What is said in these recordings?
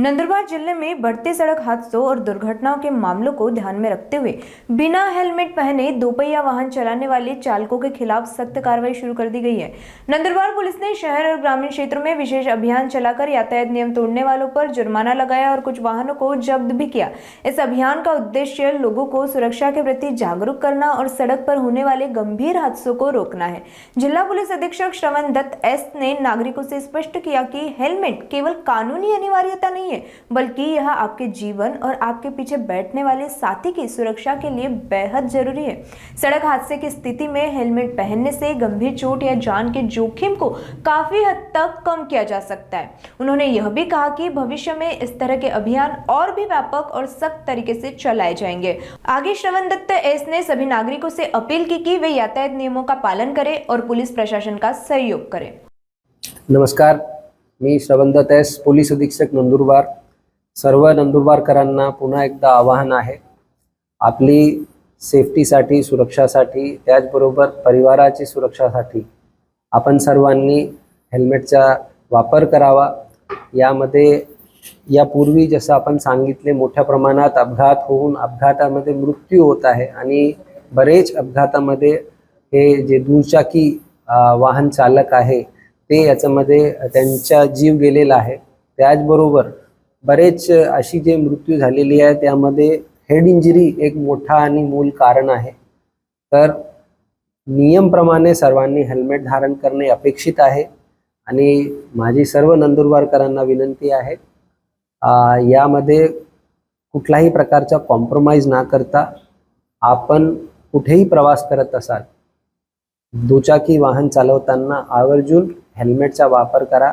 नंदुरबार जिले में बढ़ते सड़क हादसों और दुर्घटनाओं के मामलों को ध्यान में रखते हुए बिना हेलमेट पहने दोपहिया वाहन चलाने वाले चालकों के खिलाफ सख्त कार्रवाई शुरू कर दी गई है। नंदुरबार पुलिस ने शहर और ग्रामीण क्षेत्रों में विशेष अभियान चलाकर यातायात नियम तोड़ने वालों पर जुर्माना लगाया और कुछ वाहनों को जब्त भी किया। इस अभियान का उद्देश्य लोगों को सुरक्षा के प्रति जागरूक करना और सड़क पर होने वाले गंभीर हादसों को रोकना है। जिला पुलिस अधीक्षक श्रवण दत्त एस ने नागरिकों से स्पष्ट किया कि हेलमेट केवल कानूनी अनिवार्यता नहीं है, बल्कि यह आपके जीवन और आपके पीछे बैठने वाले साथी की सुरक्षा के लिए बेहद जरूरी है। सड़क हादसे की स्थिति में हेलमेट पहनने से गंभीर चोट या जान के जोखिम को काफी हद तक कम किया जा सकता है। उन्होंने यह भी कहा कि भविष्य में इस तरह के अभियान और भी व्यापक और सख्त तरीके से चलाए जाएंगे। आगे श्रवण दत्त एस ने सभी नागरिकों से अपील की कि वे यातायात नियमों का पालन करें और पुलिस प्रशासन का सहयोग करें। नमस्कार, मी श्रवण दत्त एस, पोलीस अधीक्षक नंदुरबार। सर्व नंदुरबारकरांना पुन्हा एकदा आवाहन आहे, आपली सेफ्टीसाठी, सुरक्षासाठी, त्याचबरोबर परिवाराची सुरक्षासाठी आपण सर्वांनी हेल्मेटचा वापर करावा। यामध्ये यापूर्वी जसं आपण सांगितले, मोठ्या प्रमाणात अपघात होऊन अपघातामध्ये मृत्यू होत आहे आणि बरेच अपघातामध्ये हे जे दुचाकी वाहन चालक आहे ते याच्यामध्ये त्यांचा जीव गेलेला आहे। त्याचबरोबर बरेच अशी जे मृत्यू झालेली आहे त्यामध्ये हेड इंजरी एक मोठा आणि मूल कारण आहे। तर नियमप्रमाणे सर्वांनी हेल्मेट धारण करणे अपेक्षित आहे आणि माझी सर्व नंदुरबारकरांना विनंती आहे, यामध्ये कुठलाही प्रकारचा कॉम्प्रोमाइज न करता आपण कुठेही प्रवास करत असाल, दुचाकी वाहन चालवताना आवर्जून हेल्मेटचा वापर करा।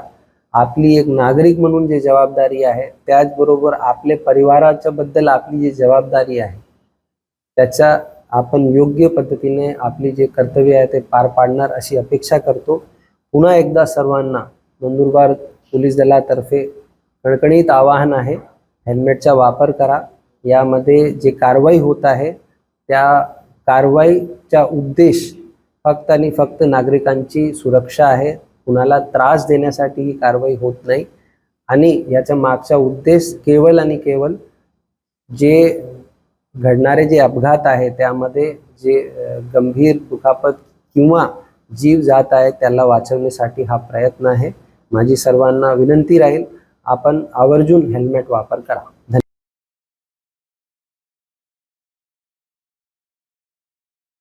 आपली एक नागरिक म्हणून जी जबाबदारी आहे, त्याचबरोबर आपले परिवाराच्या बद्दल आपली जी जबाबदारी आहे त्याचा आपण योग्य पद्धतीने आपली जे कर्तव्य आहे ते पार पाडणार अशी अपेक्षा करतो। पुन्हा एकदा सर्वांना नंदुरबार पोलीस दलातर्फे कणकणीत आवाहन आहे, हेल्मेटचा वापर करा। यामध्ये जे कारवाई होत आहे त्या कारवाईचा उद्देश फक्त आणि फक्त नागरिकांची सुरक्षा आहे, कुणाला त्रास देण्यासाठी ही कारवाई होत नाही आणि याचा मागचा उद्देश केवळ आणि केवळ जे घडणारे जे अपघात आहे त्यामध्ये जे गंभीर दुखापत किंवा जीव जात आहे त्याला वाचवण्यासाठी हा प्रयत्न आहे। माझी सर्वांना विनंती राहील, आपण आवर्जून हेल्मेट वापर करा।